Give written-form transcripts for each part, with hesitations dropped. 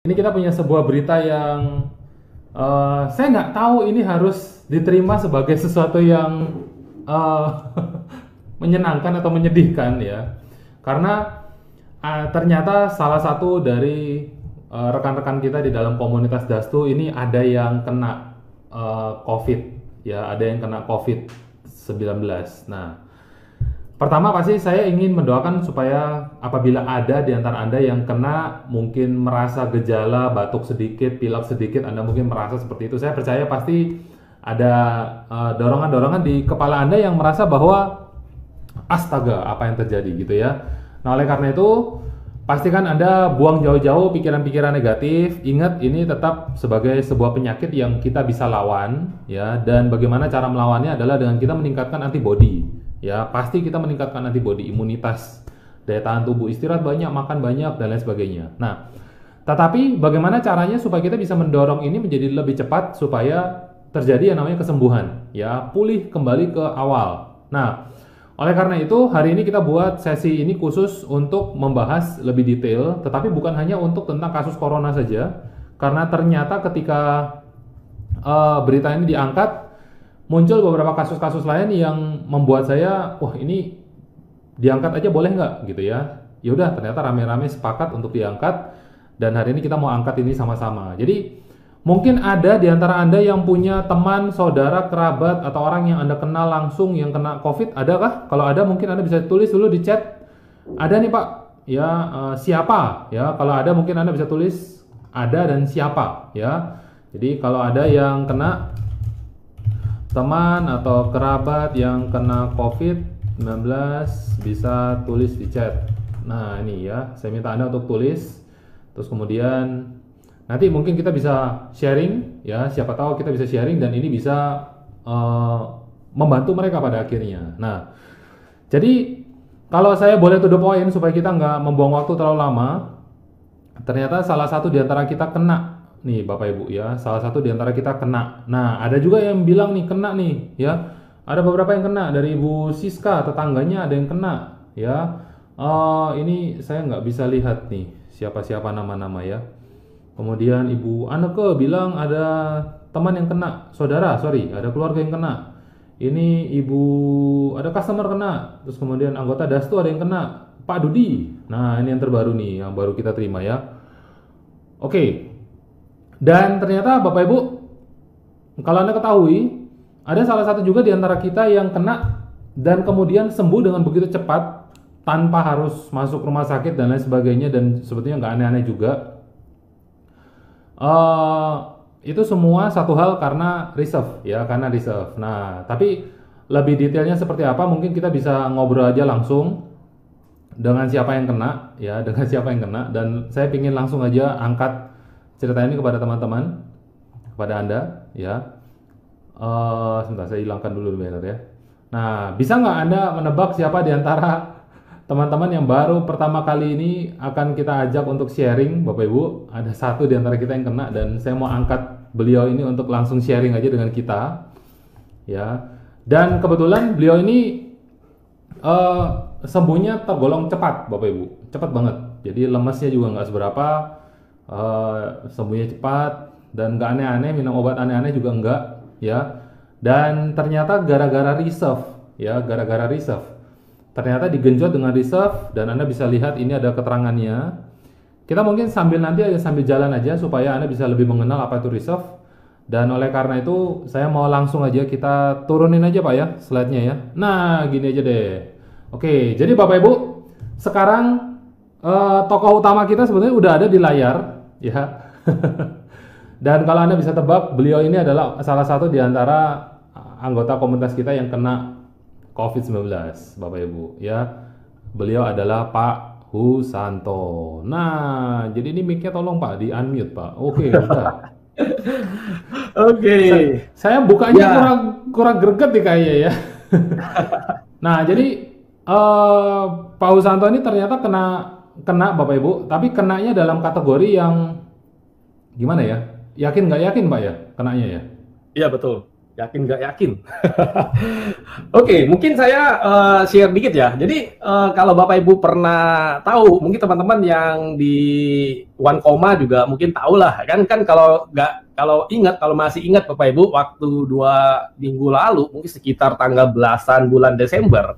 Ini kita punya sebuah berita yang saya nggak tahu ini harus diterima sebagai sesuatu yang eh, menyenangkan atau menyedihkan ya. Karena ternyata salah satu dari rekan-rekan kita di dalam komunitas Dastu ini ada yang kena COVID ya, ada yang kena COVID-19. Nah, pertama pasti saya ingin mendoakan supaya apabila ada di antara Anda yang kena mungkin merasa gejala batuk sedikit, pilek sedikit, Anda mungkin merasa seperti itu. Saya percaya pasti ada dorongan-dorongan di kepala Anda yang merasa bahwa astaga, apa yang terjadi gitu ya. Nah, oleh karena itu pastikan Anda buang jauh-jauh pikiran-pikiran negatif. Ingat ini tetap sebagai sebuah penyakit yang kita bisa lawan ya, dan bagaimana cara melawannya adalah dengan kita meningkatkan antibodi. Ya, pasti kita meningkatkan antibodi, imunitas, daya tahan tubuh, istirahat banyak, makan banyak, dan lain sebagainya. Nah, tetapi bagaimana caranya supaya kita bisa mendorong ini menjadi lebih cepat supaya terjadi yang namanya kesembuhan, ya, pulih kembali ke awal. Nah, oleh karena itu hari ini kita buat sesi ini khusus untuk membahas lebih detail, tetapi bukan hanya untuk tentang kasus corona saja, karena ternyata ketika berita ini diangkat muncul beberapa kasus-kasus lain yang membuat saya, wah ini diangkat aja boleh nggak gitu ya. Ya udah, ternyata rame-rame sepakat untuk diangkat dan hari ini kita mau angkat ini sama-sama. Jadi mungkin ada di antara Anda yang punya teman, saudara, kerabat atau orang yang Anda kenal langsung yang kena COVID, adakah? Kalau ada mungkin Anda bisa tulis dulu di chat. Ada nih Pak, ya siapa? Ya kalau ada mungkin Anda bisa tulis ada dan siapa ya. Jadi kalau ada yang kena teman atau kerabat yang kena COVID-19 bisa tulis di chat. Nah ini ya, saya minta Anda untuk tulis. Terus kemudian nanti mungkin kita bisa sharing ya, siapa tahu kita bisa sharing dan ini bisa membantu mereka pada akhirnya. Nah, jadi kalau saya boleh to the point supaya kita nggak membuang waktu terlalu lama, ternyata salah satu di antara kita kena nih Bapak Ibu ya, salah satu di antara kita kena. Nah, ada juga yang bilang nih kena nih ya. Ada beberapa yang kena dari Ibu Siska, tetangganya ada yang kena ya. Ini saya nggak bisa lihat nih siapa-siapa nama-nama ya. Kemudian Ibu Anneke bilang ada teman yang kena, saudara, sorry, ada keluarga yang kena. Ini Ibu ada customer kena, terus kemudian anggota Dastu ada yang kena, Pak Dudi. Nah, ini yang terbaru nih, yang baru kita terima ya. Oke. Dan ternyata Bapak Ibu, kalau Anda ketahui, ada salah satu juga di antara kita yang kena dan kemudian sembuh dengan begitu cepat tanpa harus masuk rumah sakit dan lain sebagainya, dan sebetulnya nggak aneh-aneh juga. Itu semua satu hal karena reserve ya, karena reserve. Nah, tapi lebih detailnya seperti apa mungkin kita bisa ngobrol aja langsung dengan siapa yang kena ya, dengan siapa yang kena, dan saya ingin langsung aja angkat cerita ini kepada teman-teman, kepada Anda ya. Sebentar saya hilangkan dulu banner ya. Nah, bisa nggak Anda menebak siapa di antara teman-teman yang baru pertama kali ini akan kita ajak untuk sharing, Bapak Ibu? Ada satu di antara kita yang kena dan saya mau angkat beliau ini untuk langsung sharing aja dengan kita ya. Dan kebetulan beliau ini sembuhnya tergolong cepat, Bapak Ibu, cepat banget. Jadi lemesnya juga nggak seberapa, sembuhnya cepat dan nggak aneh-aneh, minum obat aneh-aneh juga enggak ya. Dan ternyata gara-gara reserve ya, gara-gara reserve. Ternyata digenjot dengan reserve dan Anda bisa lihat ini ada keterangannya. Kita mungkin sambil jalan aja supaya Anda bisa lebih mengenal apa itu reserve. Dan oleh karena itu saya mau langsung aja kita turunin aja Pak ya slide-nya ya. Nah, gini aja deh. Oke, jadi Bapak Ibu, sekarang tokoh utama kita sebenarnya udah ada di layar ya. Dan kalau Anda bisa tebak, beliau ini adalah salah satu di antara anggota komunitas kita yang kena COVID-19, Bapak Ibu ya. Beliau adalah Pak Husanto. Nah, jadi ini mic-nya tolong Pak di unmute Pak. Oke, udah. Oke. Saya bukanya Ya, kurang greget nih kayaknya ya. Nah, jadi Pak Husanto ini ternyata kena Bapak Ibu, tapi kenanya dalam kategori yang gimana ya? Yakin nggak yakin Pak ya kenanya ya? iya betul. Yakin nggak yakin? Oke, mungkin saya share dikit ya. Jadi kalau Bapak Ibu pernah tahu, mungkin teman-teman yang di One Koma juga mungkin tahu lah. Kan kalau nggak, kalau masih ingat Bapak Ibu, waktu 2 minggu lalu, mungkin sekitar tanggal belasan bulan Desember,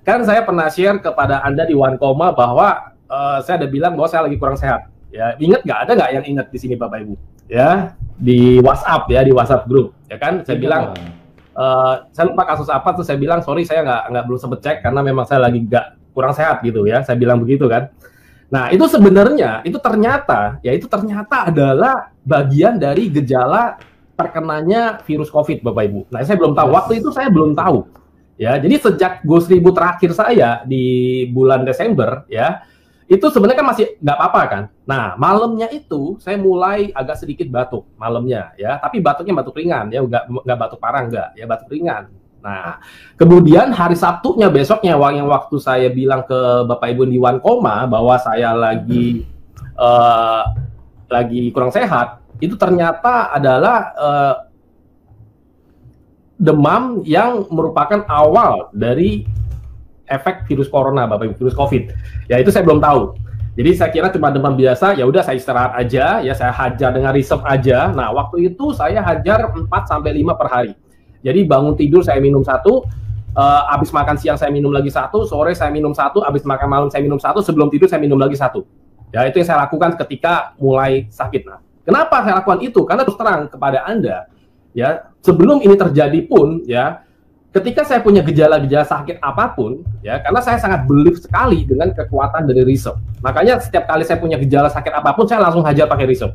kan saya pernah share kepada Anda di One Koma bahwa saya ada bilang bahwa saya lagi kurang sehat. Ya, ingat nggak? Ada nggak yang ingat di sini Bapak Ibu? Ya, di WhatsApp ya, di WhatsApp grup. Ya kan, saya bilang saya lupa kasus apa tuh, saya bilang sorry saya nggak belum sempet cek karena memang saya lagi nggak kurang sehat gitu ya, saya bilang begitu kan. Nah itu sebenarnya itu ternyata adalah bagian dari gejala terkenanya virus COVID Bapak Ibu. Nah saya belum tahu, waktu itu saya belum tahu ya. Jadi sejak Go 1000 terakhir saya di bulan Desember ya, itu sebenarnya kan masih nggak apa-apa kan. Nah, malamnya itu saya mulai agak sedikit batuk malamnya ya, tapi batuknya batuk ringan ya, nggak batuk parah nggak ya, batuk ringan. Nah, kemudian hari Sabtunya besoknya, yang waktu saya bilang ke Bapak Ibu di One Koma bahwa saya lagi kurang sehat, itu ternyata adalah demam yang merupakan awal dari efek virus corona, Bapak Ibu, virus COVID. Ya itu saya belum tahu. Jadi saya kira cuma demam biasa, ya udah saya istirahat aja, ya saya hajar dengan resep aja. Nah, waktu itu saya hajar 4 sampai 5 per hari. Jadi bangun tidur saya minum 1, habis makan siang saya minum lagi 1, sore saya minum 1, habis makan malam saya minum 1, sebelum tidur saya minum lagi 1. Ya, itu yang saya lakukan ketika mulai sakit. Nah, kenapa saya lakukan itu? Karena terus terang kepada Anda, ya, sebelum ini terjadi pun, ya, ketika saya punya gejala-gejala sakit apapun, ya, karena saya sangat believe sekali dengan kekuatan dari riset. Makanya setiap kali saya punya gejala sakit apapun, saya langsung hajar pakai riset.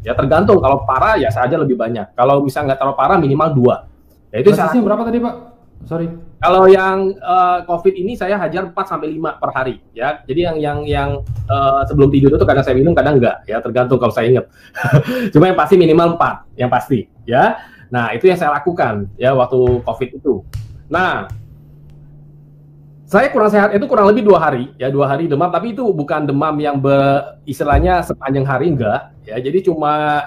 Ya tergantung, kalau parah ya saya hajar lebih banyak. Kalau misalnya nggak terlalu parah, minimal 2. Ya itu dosisnya berapa tadi Pak? Sorry. Kalau yang COVID ini saya hajar 4 sampai 5 per hari. Ya, jadi yang sebelum tidur itu kadang saya minum, kadang enggak. Ya tergantung kalau saya ingat. Cuma yang pasti minimal 4, yang pasti. Ya. Nah, itu yang saya lakukan ya waktu COVID itu. Nah, saya kurang sehat itu kurang lebih 2 hari, ya 2 hari demam, tapi itu bukan demam yang istilahnya sepanjang hari, enggak. Ya, jadi cuma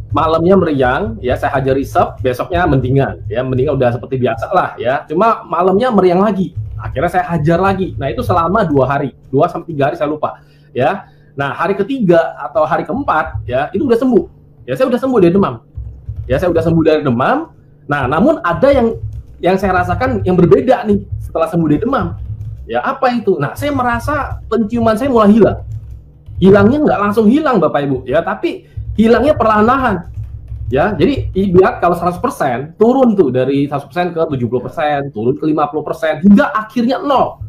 malamnya meriang, ya saya hajar resep, besoknya mendingan, ya mendingan udah seperti biasa lah, ya. Cuma malamnya meriang lagi, akhirnya saya hajar lagi. Nah, itu selama 2 hari, 2 sampai 3 hari saya lupa, ya. Nah, hari ketiga atau hari keempat, ya itu udah sembuh, ya saya udah sembuh dari demam. Ya, saya udah sembuh dari demam. Nah, namun ada yang saya rasakan yang berbeda nih setelah sembuh dari demam. Ya, apa itu? Nah, saya merasa penciuman saya mulai hilang. Hilangnya nggak langsung hilang, Bapak Ibu. Ya, tapi hilangnya perlahan-lahan. Ya, jadi ibarat kalau 100% turun tuh dari 100% ke 70%, turun ke 50%, hingga akhirnya 0.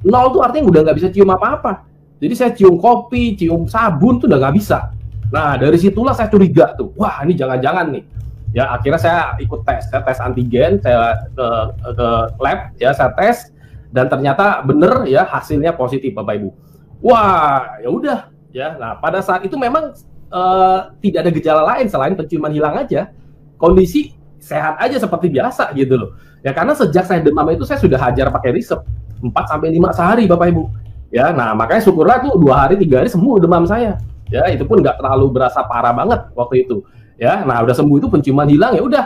0 tuh artinya udah nggak bisa cium apa-apa. Jadi saya cium kopi, cium sabun tuh udah nggak bisa. Nah, dari situlah saya curiga tuh. Wah, ini jangan-jangan nih. Ya, akhirnya saya ikut tes. Saya tes antigen, saya ke lab, ya saya tes, dan ternyata bener ya hasilnya positif, Bapak Ibu. Wah, ya udah, ya. Nah, pada saat itu memang tidak ada gejala lain selain penciuman hilang aja. Kondisi sehat aja seperti biasa gitu loh. Ya, karena sejak saya demam itu saya sudah hajar pakai resep 4 sampai 5 sehari, Bapak Ibu. Ya, nah makanya syukurlah tuh 2 hari 3 hari sembuh demam saya. Ya, itu pun nggak terlalu berasa parah banget waktu itu. Ya, nah udah sembuh itu penciuman hilang, ya udah.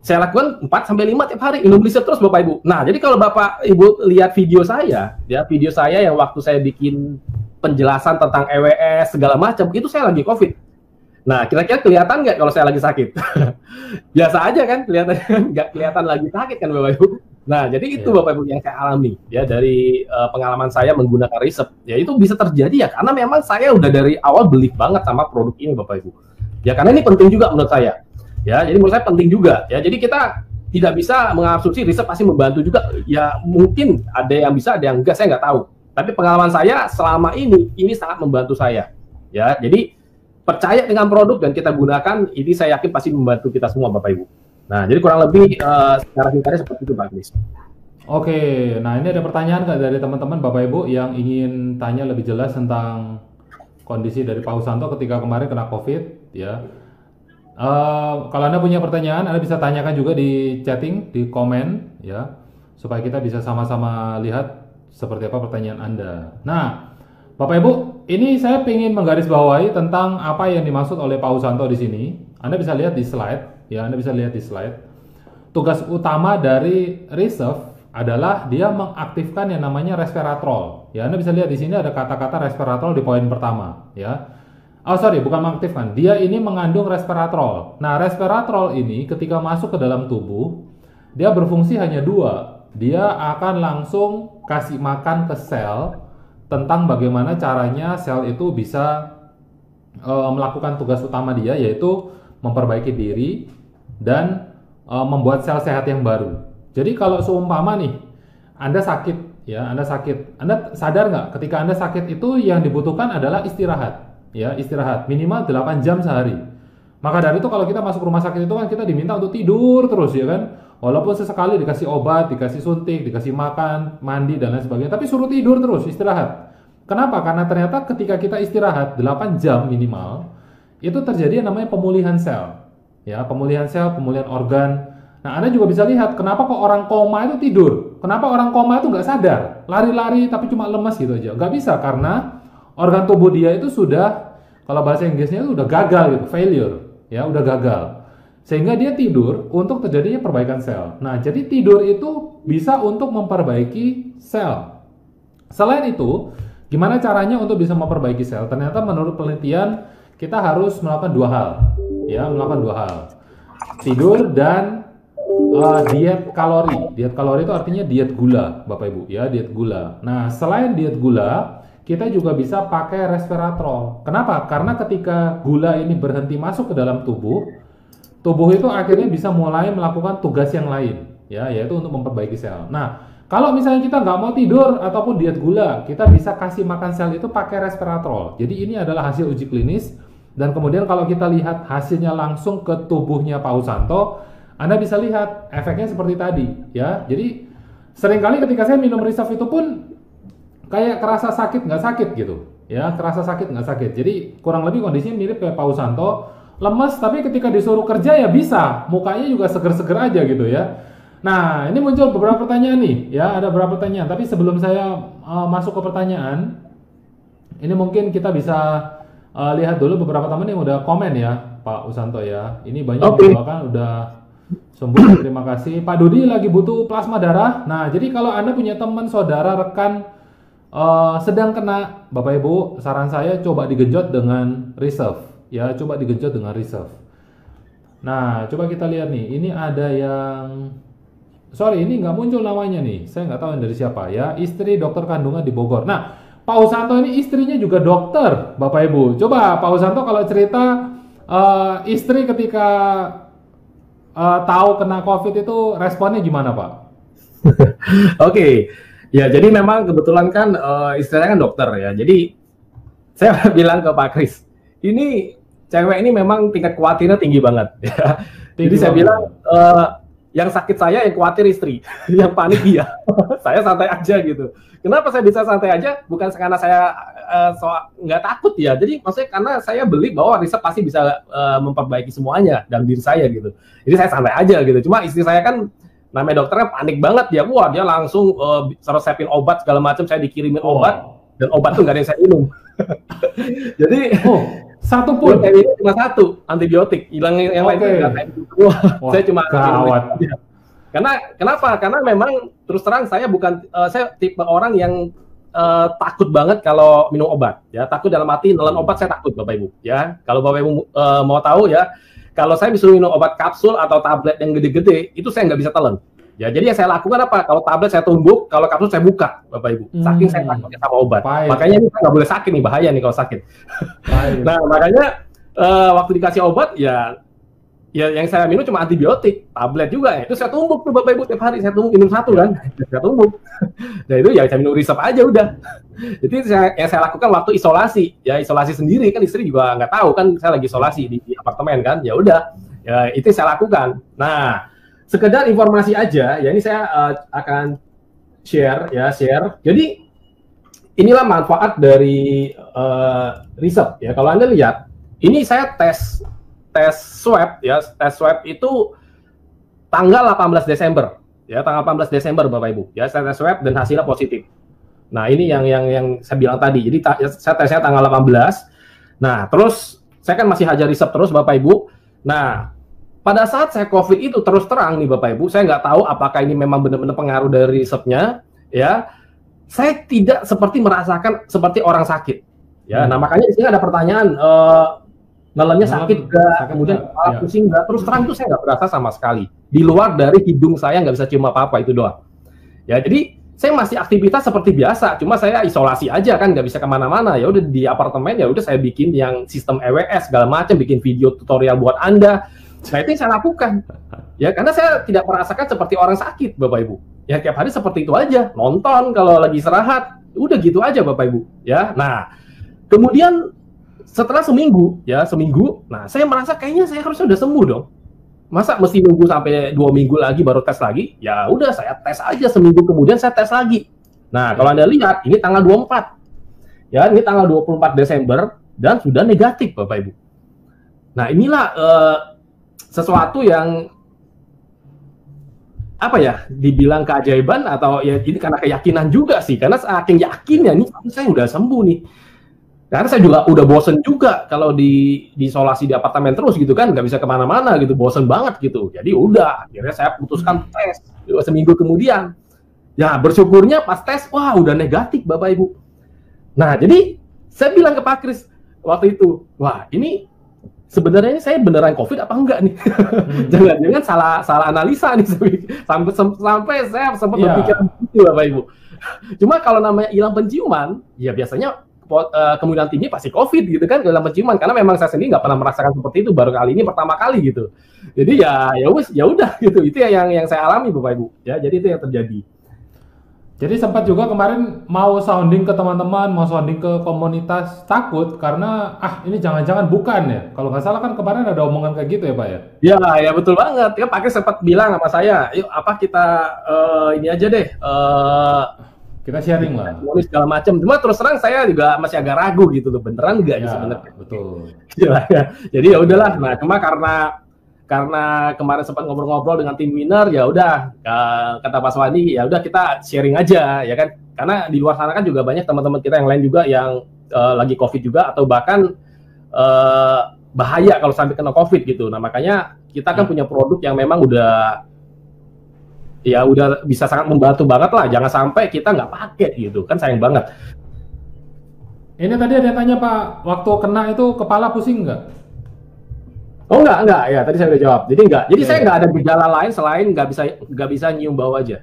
Saya lakukan 4 sampai 5 tiap hari, minum resep terus Bapak Ibu. Nah, jadi kalau Bapak Ibu lihat video saya, ya video saya yang waktu saya bikin penjelasan tentang EWS segala macam, itu saya lagi COVID. Nah, kira-kira kelihatan nggak kalau saya lagi sakit? Biasa aja kan, nggak kelihatan lagi sakit kan Bapak Ibu. Nah, jadi itu Bapak Ibu yang saya alami ya dari pengalaman saya menggunakan resep. Ya itu bisa terjadi ya karena memang saya udah dari awal believe banget sama produk ini Bapak Ibu. Ya karena ini penting juga menurut saya. Ya, jadi menurut saya penting juga. Ya, jadi kita tidak bisa mengasumsi riset pasti membantu juga. Ya mungkin ada yang bisa, ada yang enggak, saya nggak tahu. Tapi pengalaman saya selama ini sangat membantu saya. Ya, jadi percaya dengan produk dan kita gunakan, ini saya yakin pasti membantu kita semua Bapak Ibu. Nah, jadi kurang lebih secara singkatnya seperti itu Pak Chris. Oke, nah ini ada pertanyaan nggak dari teman-teman Bapak Ibu yang ingin tanya lebih jelas tentang kondisi dari Pak Husanto ketika kemarin kena COVID, ya. Kalau Anda punya pertanyaan, Anda bisa tanyakan juga di chatting, di komen, ya, supaya kita bisa sama-sama lihat seperti apa pertanyaan Anda. Nah, Bapak Ibu, ini saya ingin menggarisbawahi tentang apa yang dimaksud oleh Pak Husanto di sini. Anda bisa lihat di slide, ya Anda bisa lihat di slide. Tugas utama dari reserve adalah dia mengaktifkan yang namanya resveratrol. Ya, Anda bisa lihat di sini ada kata-kata resveratrol di poin pertama, ya. Oh sorry, bukan mengaktifkan. Dia ini mengandung resveratrol. Nah, resveratrol ini ketika masuk ke dalam tubuh, dia berfungsi hanya dua. Dia akan langsung kasih makan ke sel tentang bagaimana caranya sel itu bisa melakukan tugas utama dia, yaitu memperbaiki diri dan membuat sel sehat yang baru. Jadi kalau seumpama nih, Anda sakit, ya, Anda sakit, Anda sadar nggak ketika Anda sakit itu yang dibutuhkan adalah istirahat, ya, istirahat minimal 8 jam sehari. Maka dari itu kalau kita masuk rumah sakit itu kan kita diminta untuk tidur terus, ya kan? Walaupun sesekali dikasih obat, dikasih suntik, dikasih makan, mandi dan lain sebagainya, tapi suruh tidur terus, istirahat. Kenapa? Karena ternyata ketika kita istirahat 8 jam minimal, itu terjadi yang namanya pemulihan sel. Ya, pemulihan sel, pemulihan organ. Nah, Anda juga bisa lihat kenapa kok orang koma itu tidur. Kenapa orang koma itu nggak sadar, lari-lari tapi cuma lemes gitu aja. Nggak bisa karena organ tubuh dia itu sudah, kalau bahasa Inggrisnya itu udah gagal gitu, failure, ya udah gagal. Sehingga dia tidur untuk terjadinya perbaikan sel. Nah, jadi tidur itu bisa untuk memperbaiki sel. Selain itu, gimana caranya untuk bisa memperbaiki sel? Ternyata menurut penelitian kita harus melakukan dua hal. Ya, melakukan dua hal. Tidur dan diet kalori. Diet kalori itu artinya diet gula, Bapak Ibu, ya, diet gula. Nah, selain diet gula, kita juga bisa pakai resveratrol. Kenapa? Karena ketika gula ini berhenti masuk ke dalam tubuh, tubuh itu akhirnya bisa mulai melakukan tugas yang lain, ya, yaitu untuk memperbaiki sel. Nah, kalau misalnya kita nggak mau tidur ataupun diet gula, kita bisa kasih makan sel itu pakai resveratrol. Jadi ini adalah hasil uji klinis. Dan kemudian kalau kita lihat hasilnya langsung ke tubuhnya Pak Husanto, Anda bisa lihat efeknya seperti tadi, ya. Jadi seringkali ketika saya minum Reserve itu pun kayak kerasa sakit nggak sakit gitu, ya, kerasa sakit nggak sakit. Jadi kurang lebih kondisinya mirip kayak Pak Husanto, lemes tapi ketika disuruh kerja ya bisa, mukanya juga seger-seger aja gitu ya. Nah, ini muncul beberapa pertanyaan nih, ya, ada beberapa pertanyaan. Tapi sebelum saya masuk ke pertanyaan, ini mungkin kita bisa lihat dulu beberapa teman yang udah komen ya, Pak Husanto ya. Ini banyak yang bahkan udah sembuh, terima kasih. Pak Dudi lagi butuh plasma darah. Nah, jadi kalau Anda punya teman, saudara, rekan sedang kena, Bapak Ibu, saran saya coba digenjot dengan Reserve, ya, coba digenjot dengan Reserve. Nah, coba kita lihat nih, ini ada yang, sorry, ini nggak muncul namanya nih, saya nggak tahu yang dari siapa ya, istri dokter kandungan di Bogor. Nah, Pak Husanto ini istrinya juga dokter, Bapak Ibu. Coba Pak Husanto kalau cerita istri ketika tahu kena COVID itu responnya gimana, Pak? Oke, ya jadi memang kebetulan kan istrinya kan dokter ya. Jadi saya bilang ke Pak Kris, ini cewek ini memang tingkat khawatirnya tinggi banget. Ya. Jadi saya bilang yang sakit saya, yang khawatir istri, yang panik dia. Saya santai aja gitu. Kenapa saya bisa santai aja? Bukan karena saya nggak takut ya. Jadi maksudnya karena saya beli bahwa Reserve pasti bisa memperbaiki semuanya dalam diri saya gitu. Jadi saya santai aja gitu. Cuma istri saya kan namanya dokternya panik banget dia. Wah, dia langsung resepin obat segala macam. Saya dikirimin obat dan obat tuh nggak ada yang saya minum. Jadi satu pun ini cuma satu antibiotik, hilang yang lain nggak kayak gitu. Saya cuma gawat. Karena kenapa? Karena memang terus terang saya bukan saya tipe orang yang takut banget kalau minum obat, ya, takut dalam arti nelan obat saya takut, Bapak Ibu, ya. Kalau Bapak Ibu mau tahu ya, kalau saya disuruh minum obat kapsul atau tablet yang gede-gede itu saya nggak bisa telan. Ya, jadi yang saya lakukan apa? Kalau tablet saya tumbuk, kalau kapsul saya buka, Bapak Ibu. Saking saya takutnya sama obat. Makanya ini nggak boleh sakit nih, bahaya nih kalau sakit. Nah, makanya waktu dikasih obat ya yang saya minum cuma antibiotik, tablet juga ya. Itu saya tumbuk tuh Bapak Ibu tiap hari, saya tumbuk minum satu kan. Saya tumbuk. Nah, itu ya saya minum Reserve aja udah. Jadi yang saya lakukan waktu isolasi, ya isolasi sendiri kan istri juga nggak tahu kan saya lagi isolasi di apartemen kan. Ya udah, ya itu saya lakukan. Nah, sekedar informasi aja, ya ini saya akan share. Jadi inilah manfaat dari Reserve ya. Kalau Anda lihat, ini saya tes swab ya, tes swab itu tanggal 18 Desember ya, tanggal 18 Desember Bapak Ibu. Ya, saya tes swab dan hasilnya positif. Nah, ini yang saya bilang tadi. Jadi saya tesnya tanggal 18. Nah, terus saya kan masih hajar Reserve terus Bapak Ibu. Nah, pada saat saya COVID itu terus terang nih Bapak Ibu, saya nggak tahu apakah ini memang benar-benar pengaruh dari resepnya, ya. Saya tidak seperti merasakan seperti orang sakit, ya. Nah makanya di sini ada pertanyaan, ngelennya sakit nggak, kemudian kepala pusing nggak, terus terang itu saya nggak berasa sama sekali. Di luar dari hidung saya nggak bisa cium apa-apa itu doang. Ya jadi saya masih aktivitas seperti biasa, cuma saya isolasi aja kan, nggak bisa kemana-mana. Ya udah di apartemen, ya udah saya bikin yang sistem EWS segala macam, bikin video tutorial buat Anda. Nah itu yang saya lakukan, ya karena saya tidak merasakan seperti orang sakit, Bapak Ibu. Ya tiap hari seperti itu aja, nonton kalau lagi istirahat, udah gitu aja Bapak Ibu. Ya, nah kemudian setelah seminggu, nah saya merasa kayaknya saya harusnya udah sembuh dong. Masa mesti nunggu sampai 2 minggu lagi baru tes lagi? Ya udah saya tes aja, seminggu kemudian saya tes lagi. Nah kalau Anda lihat, ini tanggal 24, ya ini tanggal 24 Desember dan sudah negatif Bapak Ibu. Nah inilah sesuatu yang apa ya, dibilang keajaiban atau ya ini karena keyakinan juga sih, karena saking yakinnya nih saya udah sembuh nih. Karena saya juga udah bosen juga kalau di isolasi di apartemen terus gitu kan, nggak bisa kemana-mana gitu, bosen banget gitu. Jadi udah, akhirnya saya putuskan tes seminggu kemudian. Ya bersyukurnya pas tes, wah udah negatif Bapak Ibu. Nah jadi saya bilang ke Pak Kris waktu itu, wah ini sebenarnya ini saya beneran COVID apa enggak nih? Jangan-jangan salah analisa nih, sampai saya sempat berpikir begitu Bapak Ibu. Cuma kalau namanya hilang penciuman, ya biasanya kemungkinan tinggi pasti COVID gitu kan, hilang penciuman, karena memang saya sendiri nggak pernah merasakan seperti itu, baru kali ini pertama kali gitu. Jadi ya udah gitu, itu yang saya alami Bapak Ibu. Ya jadi itu yang terjadi. Jadi sempat juga kemarin mau sounding ke teman-teman, mau sounding ke komunitas, takut karena ini jangan-jangan bukan ya. Kalau nggak salah kan kemarin ada omongan kayak gitu ya Pak ya? Ya betul banget. Ya Pak Kris sempat bilang sama saya, yuk apa kita ini aja deh, kita sharing lah. Segala macam. Cuma terus terang saya juga masih agak ragu gitu tuh, beneran nggak ya, sebenarnya. Betul. Jadi ya udahlah. Nah cuma karena kemarin sempat ngobrol-ngobrol dengan tim winner, ya udah kata Mas Wandi, ya udah kita sharing aja ya kan, karena di luar sana kan juga banyak teman-teman kita yang lain juga yang lagi COVID juga, atau bahkan bahaya kalau sampai kena COVID gitu. Nah makanya kita kan punya produk yang memang udah bisa sangat membantu banget lah, jangan sampai kita nggak pakai gitu kan, sayang banget. Ini tadi ada yang tanya Pak, waktu kena itu kepala pusing nggak? Oh enggak ya, tadi saya udah jawab. Jadi enggak. Jadi saya nggak ada gejala lain selain nggak bisa nyium bau aja.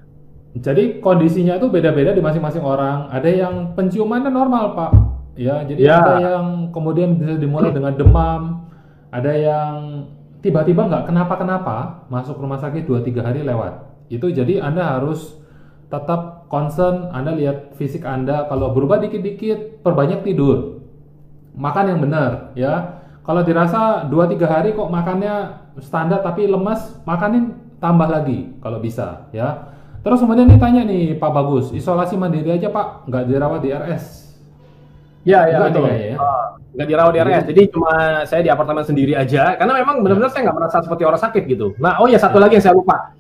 Jadi kondisinya itu beda-beda di masing-masing orang. Ada yang penciumannya normal Pak, ya. Jadi ada yang kemudian bisa dimulai dengan demam, ada yang tiba-tiba nggak kenapa-kenapa, masuk rumah sakit 2-3 hari lewat. Itu jadi Anda harus tetap concern, Anda lihat fisik Anda, kalau berubah dikit-dikit, perbanyak tidur, makan yang benar, ya. Kalau dirasa 2-3 hari kok makannya standar tapi lemas, makanin tambah lagi kalau bisa, ya. Terus kemudian ditanya nih Pak Bagus, isolasi mandiri aja Pak, nggak dirawat di RS? Ya betul. Nggak dirawat di RS, jadi cuma saya di apartemen sendiri aja, karena memang benar-benar saya nggak merasa seperti orang sakit gitu. Nah, satu lagi yang saya lupa.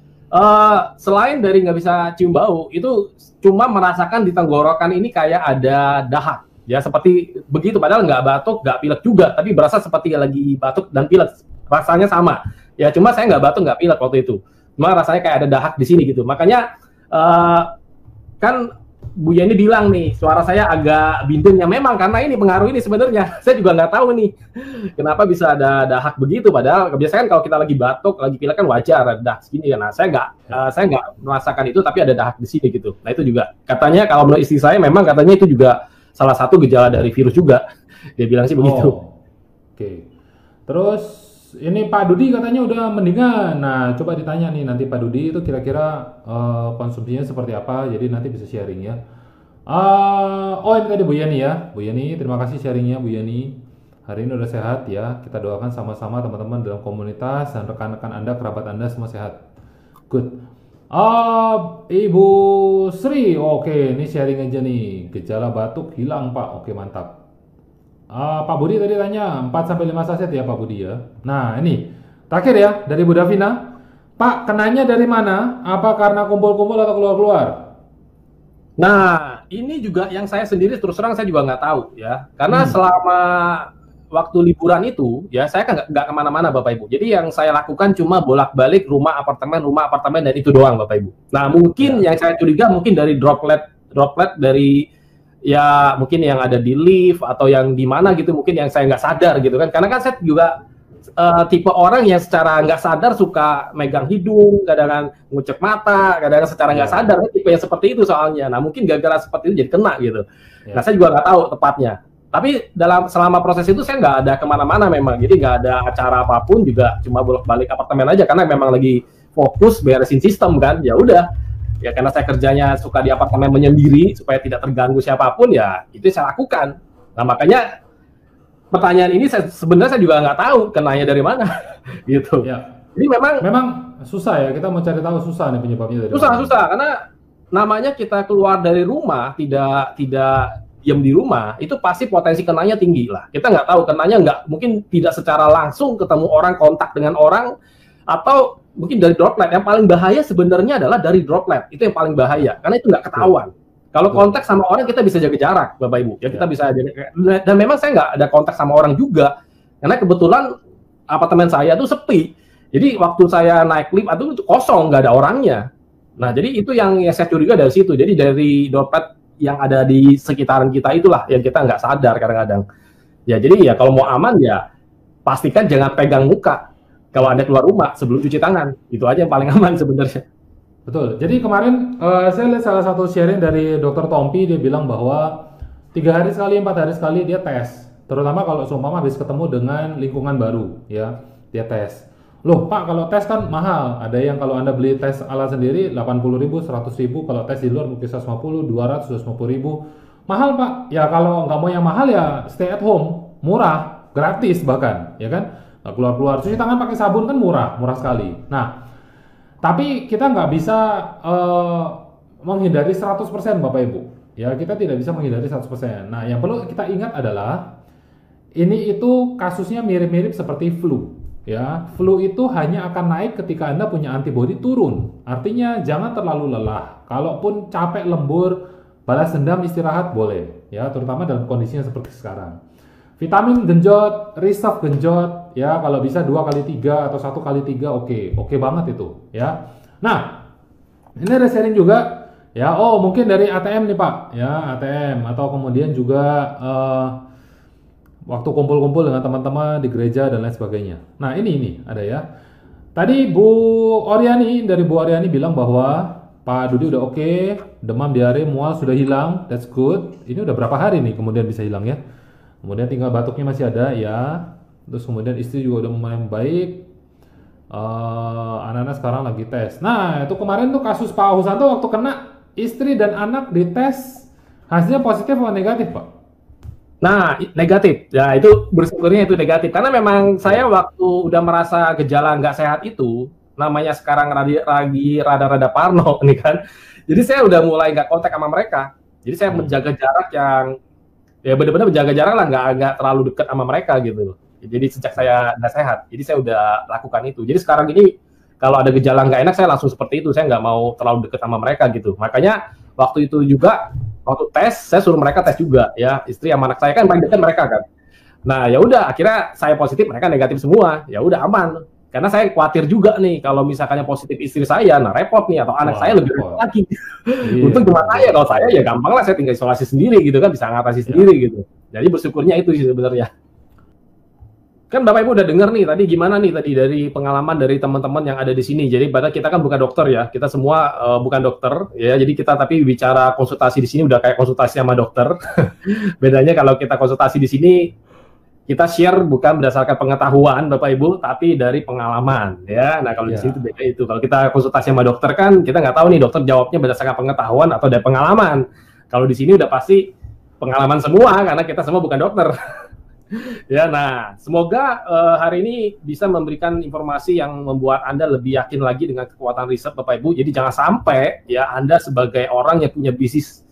Selain dari nggak bisa cium bau, itu cuma merasakan di tenggorokan ini kayak ada dahak. Ya seperti begitu, padahal nggak batuk, nggak pilek juga, tapi berasa seperti lagi batuk dan pilek, rasanya sama. Ya cuma saya nggak batuk, nggak pilek waktu itu. Cuma rasanya kayak ada dahak di sini gitu. Makanya kan Bu Yeni bilang nih, suara saya agak bindeng, ya memang karena ini pengaruh ini sebenarnya. Saya juga nggak tahu nih kenapa bisa ada dahak begitu, padahal kebiasaan kalau kita lagi batuk, lagi pilek kan wajar ada dahak segini kan. Nah, saya nggak merasakan itu, tapi ada dahak di sini gitu. Nah itu juga katanya, kalau menurut istri saya memang katanya itu juga salah satu gejala dari virus juga. Dia bilang sih begitu. Oke. Terus ini Pak Dudi katanya udah mendingan. Nah, coba ditanya nih nanti Pak Dudi itu kira-kira konsumsinya seperti apa. Jadi nanti bisa sharing ya. Ini tadi Bu Yani ya. Bu Yani, terima kasih sharingnya Bu Yani. Hari ini udah sehat ya. Kita doakan sama-sama teman-teman dalam komunitas dan rekan-rekan Anda, kerabat Anda semua sehat. Good. Ibu Sri, oke, ini sharing aja nih. Gejala batuk hilang Pak, oke mantap. Pak Budi tadi tanya 4-5 saset ya Pak Budi ya. Nah ini terakhir ya dari Bu Davina. Pak, kenanya dari mana? Apa karena kumpul-kumpul atau keluar-keluar? Nah ini juga yang saya sendiri terus terang saya juga nggak tahu ya. Karena selama waktu liburan itu ya saya kan nggak kemana-mana Bapak Ibu. Jadi yang saya lakukan cuma bolak-balik rumah apartemen dan itu doang Bapak Ibu. Nah mungkin yang saya curiga mungkin dari droplet dari ya mungkin yang ada di lift atau yang di mana gitu, mungkin yang saya nggak sadar gitu kan. Karena kan saya juga tipe orang yang secara nggak sadar suka megang hidung, kadang-kadang ngucek mata, kadang-kadang secara nggak sadar tipe yang seperti itu soalnya. Nah mungkin gara-gara seperti itu jadi kena gitu. Nah saya juga nggak tahu tepatnya. Tapi selama proses itu saya nggak ada kemana-mana memang, jadi nggak ada acara apapun juga, cuma bolak-balik apartemen aja karena memang lagi fokus beresin sistem kan. Ya udah, ya karena saya kerjanya suka di apartemen menyendiri supaya tidak terganggu siapapun, ya itu saya lakukan. Nah makanya pertanyaan ini sebenarnya saya juga nggak tahu kenanya dari mana gitu. Ya. Jadi memang susah ya, kita mau cari tahu susah nih penyebabnya dari susah karena namanya kita keluar dari rumah tidak diam di rumah, itu pasti potensi kenanya tinggi lah. Kita nggak tahu kenanya, nggak mungkin tidak secara langsung ketemu orang, kontak dengan orang, atau mungkin dari droplet. Yang paling bahaya sebenarnya adalah dari droplet, itu yang paling bahaya karena itu nggak ketahuan. Kalau kontak sama orang kita bisa jaga jarak Bapak Ibu ya, kita bisa jaga, dan memang saya nggak ada kontak sama orang juga karena kebetulan apartemen saya tuh sepi. Jadi waktu saya naik lift itu kosong, nggak ada orangnya. Nah jadi itu yang saya curiga dari situ. Jadi dari droplet yang ada di sekitaran kita itulah yang kita nggak sadar kadang-kadang. Ya jadi ya kalau mau aman ya pastikan jangan pegang muka kalau Anda keluar rumah sebelum cuci tangan. Itu aja yang paling aman sebenarnya. Betul. Jadi kemarin saya lihat salah satu sharing dari Dr. Tompi, dia bilang bahwa 3 hari sekali, 4 hari sekali dia tes. Terutama kalau seumpama habis ketemu dengan lingkungan baru, ya dia tes. Loh Pak, kalau tes kan mahal. Ada yang kalau Anda beli tes alat sendiri 80.000, 100.000. Kalau tes di luar mungkin 150, 200, 150.000. Mahal Pak. Ya kalau nggak mau yang mahal ya stay at home. Murah, gratis bahkan, ya kan? Nggak keluar-keluar. Cuci tangan pakai sabun kan murah sekali. Nah, tapi kita nggak bisa menghindari 100% Bapak Ibu. Ya kita tidak bisa menghindari 100%. Nah yang perlu kita ingat adalah ini itu kasusnya mirip-mirip seperti flu. Ya, flu itu hanya akan naik ketika Anda punya antibodi turun. Artinya jangan terlalu lelah. Kalaupun capek lembur, balas dendam, istirahat boleh. Ya, terutama dalam kondisinya seperti sekarang. Vitamin genjot, reserve genjot, ya kalau bisa 2x3 atau 1x3 oke banget itu. Ya, nah ini ada sharing juga. Ya, oh mungkin dari ATM nih Pak. Ya, ATM atau kemudian juga waktu kumpul-kumpul dengan teman-teman di gereja dan lain sebagainya. Nah ini ada ya. Tadi Bu Oriani bilang bahwa Pak Dudi udah oke, demam, diare, mual sudah hilang, that's good. Ini udah berapa hari nih kemudian bisa hilang ya. Kemudian tinggal batuknya masih ada ya. Terus kemudian istri juga udah mulai baik. Anak-anak sekarang lagi tes. Nah itu kemarin tuh kasus Pak Husanto waktu kena, istri dan anak dites hasilnya positif atau negatif Pak? Nah, negatif. Ya, itu bersyukurnya itu negatif. Karena memang saya waktu udah merasa gejala nggak sehat itu, namanya sekarang lagi rada-rada parno nih kan. Jadi saya udah mulai nggak kontak sama mereka. Jadi saya menjaga jarak yang, ya benar-benar menjaga jarak lah, nggak terlalu dekat sama mereka gitu. Jadi sejak saya nggak sehat, jadi saya udah lakukan itu. Jadi sekarang ini, kalau ada gejala nggak enak, saya langsung seperti itu. Saya nggak mau terlalu dekat sama mereka gitu. Makanya waktu itu juga, waktu tes, saya suruh mereka tes juga ya, istri sama anak saya kan paling dekat mereka kan. Nah ya udah, akhirnya saya positif, mereka negatif semua, ya udah aman. Karena saya khawatir juga nih kalau misalkannya positif istri saya, nah repot nih, atau anak saya lebih repot lagi. Untuk gimana ya, kalau saya ya gampang lah, saya tinggal isolasi sendiri gitu kan, bisa ngatasi sendiri gitu. Jadi bersyukurnya itu sih sebenarnya. Kan Bapak Ibu udah dengar nih tadi gimana nih tadi dari pengalaman dari teman-teman yang ada di sini. Jadi padahal kita kan bukan dokter ya, kita semua bukan dokter ya. Jadi kita tapi bicara konsultasi di sini udah kayak konsultasi sama dokter. Bedanya kalau kita konsultasi di sini, kita share bukan berdasarkan pengetahuan Bapak Ibu, tapi dari pengalaman ya. Nah kalau di sini itu beda itu. Kalau kita konsultasi sama dokter kan kita nggak tahu nih dokter jawabnya berdasarkan pengetahuan atau dari pengalaman. Kalau di sini udah pasti pengalaman semua karena kita semua bukan dokter. Ya, nah, semoga hari ini bisa memberikan informasi yang membuat Anda lebih yakin lagi dengan kekuatan riset Bapak Ibu. Jadi jangan sampai ya Anda sebagai orang yang punya bisnis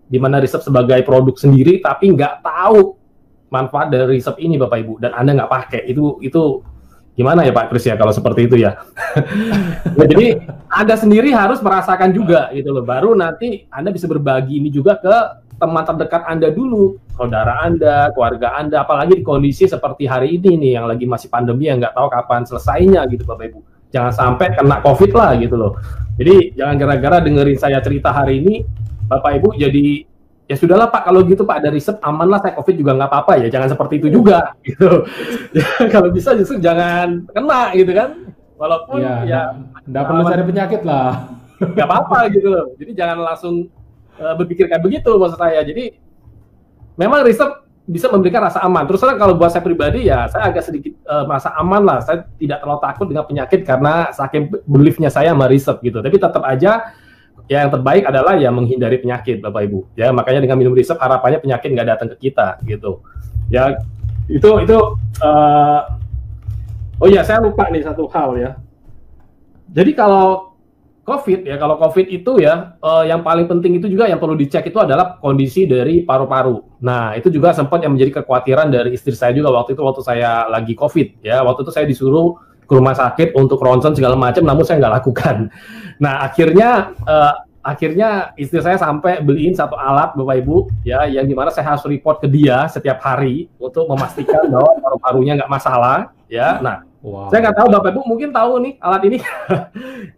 di mana riset sebagai produk sendiri tapi nggak tahu manfaat dari riset ini Bapak Ibu dan Anda nggak pakai. Itu gimana ya Pak Kris ya kalau seperti itu ya. Nah, jadi Anda sendiri harus merasakan juga gitu loh. Baru nanti Anda bisa berbagi ini juga ke teman terdekat Anda dulu, saudara Anda, keluarga Anda, apalagi di kondisi seperti hari ini nih, yang lagi masih pandemi, yang nggak tahu kapan selesainya gitu Bapak Ibu. Jangan sampai kena COVID lah gitu loh. Jadi jangan gara-gara dengerin saya cerita hari ini, Bapak Ibu jadi, ya sudahlah Pak, kalau gitu Pak ada riset, aman lah saya COVID juga nggak apa-apa ya, jangan seperti itu juga gitu. Kalau bisa justru jangan kena gitu kan, walaupun ya nggak perlu cari penyakit lah. Nggak apa-apa gitu loh. Jadi jangan langsung berpikir kayak begitu maksud saya. Jadi memang riset bisa memberikan rasa aman. Terus terang kalau buat saya pribadi ya saya agak sedikit merasa aman lah. Saya tidak terlalu takut dengan penyakit karena saking beliefnya saya sama riset gitu. Tapi tetap aja ya yang terbaik adalah ya menghindari penyakit Bapak Ibu. Ya makanya dengan minum riset harapannya penyakit nggak datang ke kita gitu. Ya itu oh ya saya lupa nih satu hal ya. Jadi kalau COVID itu ya, yang paling penting itu juga yang perlu dicek itu adalah kondisi dari paru-paru. Nah, itu juga sempat yang menjadi kekhawatiran dari istri saya juga waktu saya lagi COVID ya. Waktu itu saya disuruh ke rumah sakit untuk ronsen segala macam, namun saya nggak lakukan. Nah, akhirnya istri saya sampai beliin satu alat Bapak Ibu ya, yang dimana saya harus report ke dia setiap hari untuk memastikan bahwa paru-parunya nggak masalah ya. Nah, saya nggak tahu Bapak Ibu mungkin tahu nih alat ini.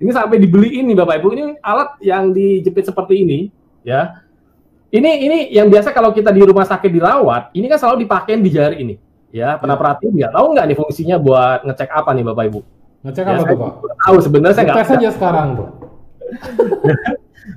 Ini sampai dibeliin nih Bapak Ibu. Ini alat yang dijepit seperti ini ya. Ini yang biasa kalau kita di rumah sakit dirawat, ini kan selalu dipakai di jari ini. Ya, pernah perhatiin nggak? Tahu nggak nih fungsinya buat ngecek apa nih Bapak Ibu? Ngecek apa tuh Pak? Tahu sebenarnya saya nggak. Tes aja sekarang tuh.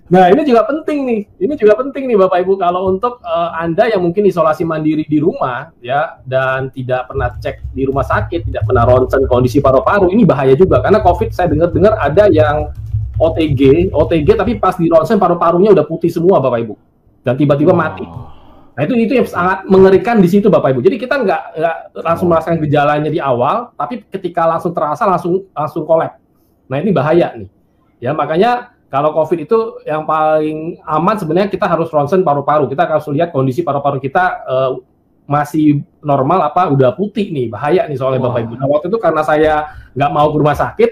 Nah, ini juga penting nih. Ini juga penting nih Bapak Ibu kalau untuk Anda yang mungkin isolasi mandiri di rumah ya dan tidak pernah cek di rumah sakit, tidak pernah ronsen kondisi paru-paru, ini bahaya juga karena COVID saya dengar ada yang OTG tapi pas di ronsen paru-parunya udah putih semua Bapak Ibu. Dan tiba-tiba mati. Nah, itu yang sangat mengerikan di situ Bapak Ibu. Jadi kita nggak langsung merasakan gejalanya di awal, tapi ketika langsung terasa langsung kolap. Nah, ini bahaya nih. Ya, makanya kalau COVID itu yang paling aman sebenarnya kita harus ronsen paru-paru. Kita harus lihat kondisi paru-paru kita masih normal apa udah putih nih. Bahaya nih soalnya Bapak Ibu. Nah, waktu itu karena saya nggak mau ke rumah sakit,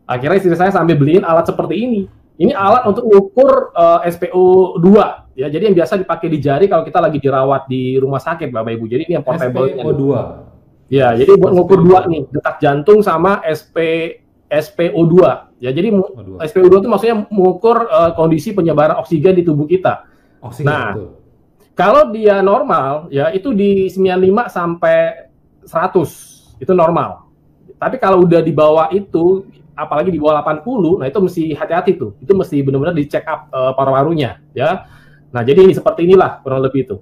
akhirnya istri saya sambil beliin alat seperti ini. Ini alat untuk mengukur SpO2 ya. Jadi yang biasa dipakai di jari kalau kita lagi dirawat di rumah sakit Bapak Ibu. Jadi ini yang portable. SpO2. Ya, jadi buat mengukur dua nih, detak jantung sama SpO2. Ya, jadi SpO2 itu maksudnya mengukur kondisi penyebaran oksigen di tubuh kita. Oksigen, nah, betul. Kalau dia normal, ya itu di 95 sampai 100, itu normal. Tapi kalau udah di bawah itu, apalagi di bawah 80, nah itu mesti hati-hati tuh. Itu mesti benar-benar dicek up paru-parunya, ya. Nah, jadi ini seperti inilah kurang lebih itu.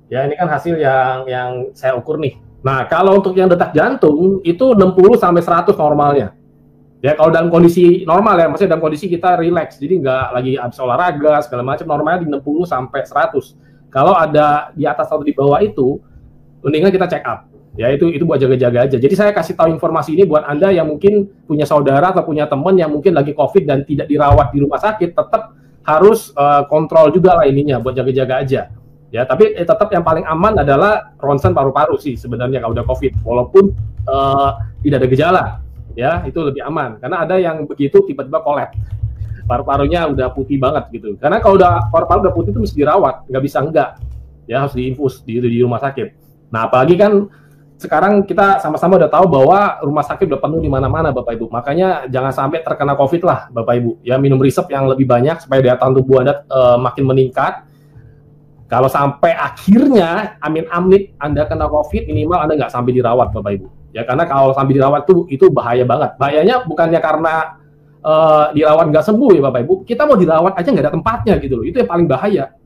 Ya, ini kan hasil yang saya ukur nih. Nah, kalau untuk yang detak jantung, itu 60 sampai 100 normalnya. Ya, kalau dalam kondisi normal ya, maksudnya dalam kondisi kita relax, jadi nggak lagi habis olahraga, segala macam, normalnya di 60 sampai 100. Kalau ada di atas atau di bawah itu, mendingan kita check up. Ya, itu buat jaga-jaga aja. Jadi saya kasih tahu informasi ini buat Anda yang mungkin punya saudara atau punya teman yang mungkin lagi COVID dan tidak dirawat di rumah sakit, tetap harus kontrol juga lah ininya, buat jaga-jaga aja. Ya, tapi tetap yang paling aman adalah ronsen paru-paru sih sebenarnya kalau udah COVID, walaupun tidak ada gejala. Ya, itu lebih aman karena ada yang begitu tiba-tiba kolap, paru-parunya udah putih banget gitu. Karena kalau udah paru-paru udah putih itu mesti dirawat, nggak bisa enggak, ya harus diinfus di rumah sakit. Nah, apalagi kan sekarang kita sama-sama udah tahu bahwa rumah sakit udah penuh di mana-mana Bapak Ibu. Makanya jangan sampai terkena COVID lah Bapak Ibu. Ya, minum resep yang lebih banyak supaya daya tahan tubuh Anda makin meningkat. Kalau sampai akhirnya amin-amin Anda kena COVID, minimal Anda nggak sampai dirawat Bapak Ibu. Ya, karena kalau sambil dirawat itu bahaya banget. Bahayanya bukannya karena dirawat nggak sembuh ya Bapak Ibu. Kita mau dirawat aja nggak ada tempatnya gitu loh. Itu yang paling bahaya.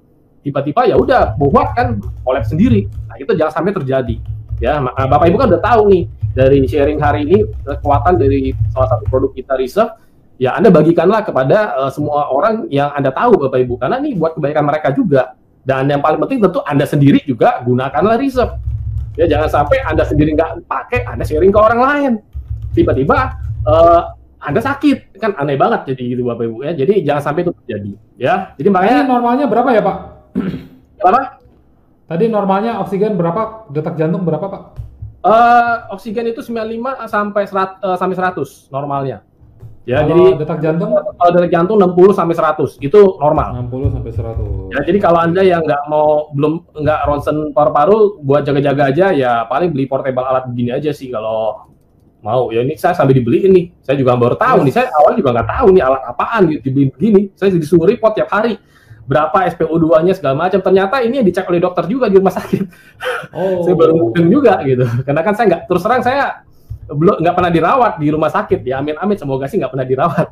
Tiba-tiba ya udah bobot kan kolap sendiri. Nah, itu jangan sampai terjadi. Ya, Bapak Ibu kan udah tahu nih dari sharing hari ini kekuatan dari salah satu produk kita Reserve. Ya, Anda bagikanlah kepada semua orang yang Anda tahu Bapak Ibu. Karena ini buat kebaikan mereka juga. Dan yang paling penting tentu Anda sendiri juga gunakanlah Reserve. Ya, jangan sampai Anda sendiri nggak pakai, Anda sharing ke orang lain. Tiba-tiba Anda sakit, kan aneh banget jadi gitu Bapak Ibu ya. Jadi jangan sampai itu terjadi ya. Jadi makanya normalnya berapa ya Pak? Berapa? Tadi normalnya oksigen berapa? Detak jantung berapa Pak? Oksigen itu 95 sampai 100 normalnya. Ya, Kalau jadi detak jantung kalau detak jantung 60 sampai 100 itu normal. 60 sampai 100. Ya, jadi kalau Anda yang nggak ronsen paru-paru buat jaga-jaga aja ya paling beli portable alat begini aja sih kalau mau. Ya ini saya sampai dibeliin nih. Saya juga baru tahu nih. Saya awal juga nggak tahu nih alat apaan gitu dibeli begini. Saya disuruh report tiap hari berapa SpO2-nya segala macam. Ternyata ini yang dicek oleh dokter juga di rumah sakit. Oh. Saya baru ngeh juga gitu. Karena kan saya nggak, terus terang saya belum nggak pernah dirawat di rumah sakit ya, amin semoga sih nggak pernah dirawat.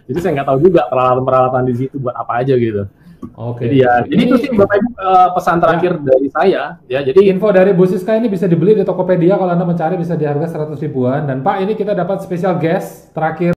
Jadi saya nggak tahu juga peralatan di situ buat apa aja gitu. Oke. Jadi itu sih Bapak Ibu pesan terakhir dari saya ya. Jadi info dari Bu Siska ini bisa dibeli di Tokopedia, kalau Anda mencari bisa di harga 100 ribuan. Dan Pak, ini kita dapat spesial guest terakhir